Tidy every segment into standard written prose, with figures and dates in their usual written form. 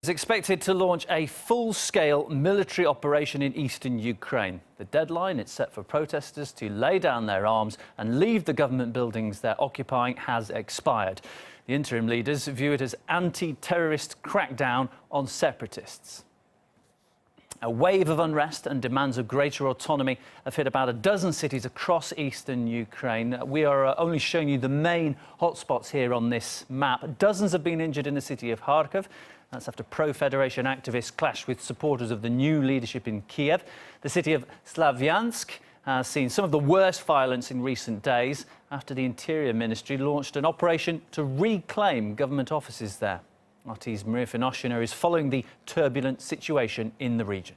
Is expected to launch a full-scale military operation in eastern Ukraine. The deadline it's set for protesters to lay down their arms and leave the government buildings they're occupying has expired. The interim leaders view it as anti-terrorist crackdown on separatists. A wave of unrest and demands of greater autonomy have hit about a dozen cities across eastern Ukraine. We are only showing you the main hotspots here on this map. Dozens have been injured in the city of Kharkiv. That's after pro-Federation activists clashed with supporters of the new leadership in Kiev. The city of Slavyansk has seen some of the worst violence in recent days after the Interior Ministry launched an operation to reclaim government offices there. RT's Maria Finoshina is following the turbulent situation in the region.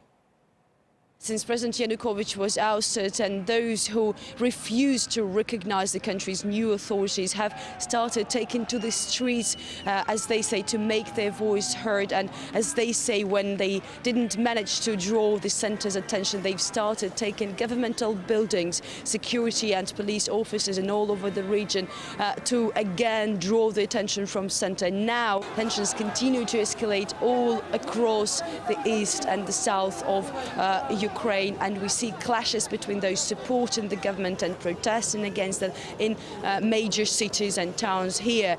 Since President Yanukovych was ousted and those who refuse to recognize the country's new authorities have started taking to the streets, as they say, to make their voice heard. And as they say, when they didn't manage to draw the centre's attention, they've started taking governmental buildings, security and police offices and all over the region to again draw the attention from centre. Now tensions continue to escalate all across the east and the south of Ukraine, and we see clashes between those supporting the government and protesting against it in major cities and towns here.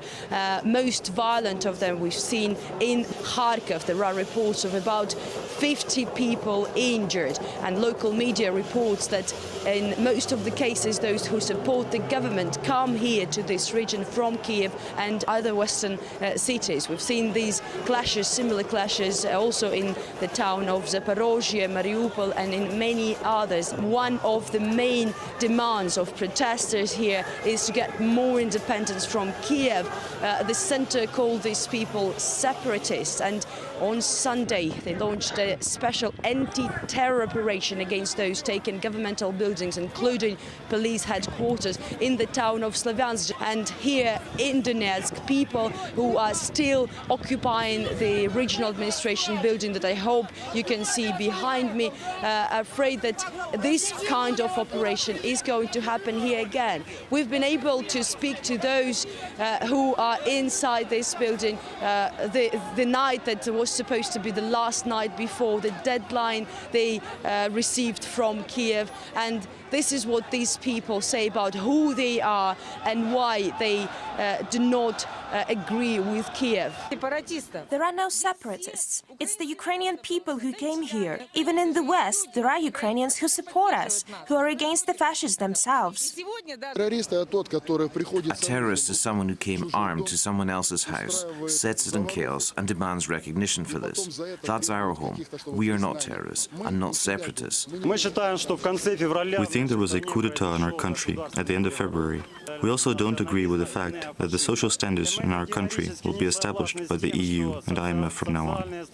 Most violent of them we've seen in Kharkiv. There are reports of about 50 people injured, and local media reports that in most of the cases those who support the government come here to this region from Kiev and other western cities. We've seen these clashes, similar clashes, also in the town of Zaporozhye, Mariupol and in many others. One of the main demands of protesters here is to get more independence from Kiev. The center called these people separatists, and on Sunday they launched a special anti-terror operation against those taking governmental buildings, including police headquarters in the town of Slavyansk. And here in Donetsk, people who are still occupying the regional administration building that I hope you can see behind me, are afraid that this kind of operation is going to happen here again. We've been able to speak to those who are inside this building the night that was supposed to be the last night before the deadline they received from Kiev, and this is what these people say about who they are and why they do not agree with Kiev. There are no separatists. It's the Ukrainian people who came here. Even in the West, there are Ukrainians who support us, who are against the fascists themselves. A terrorist is someone who came armed to someone else's house, sets it in chaos and demands recognition for this. That's our home. We are not terrorists and not separatists. We think there was a coup d'etat in our country at the end of February. We also don't agree with the fact that the social standards in our country will be established by the EU and IMF from now on.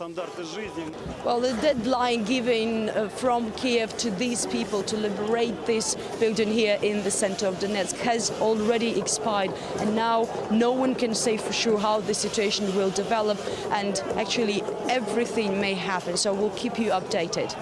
Well, the deadline given from Kiev to these people to liberate this building here in the center of Donetsk has already expired, and now no one can say for sure how the situation will develop, and actually everything may happen, so we'll keep you updated.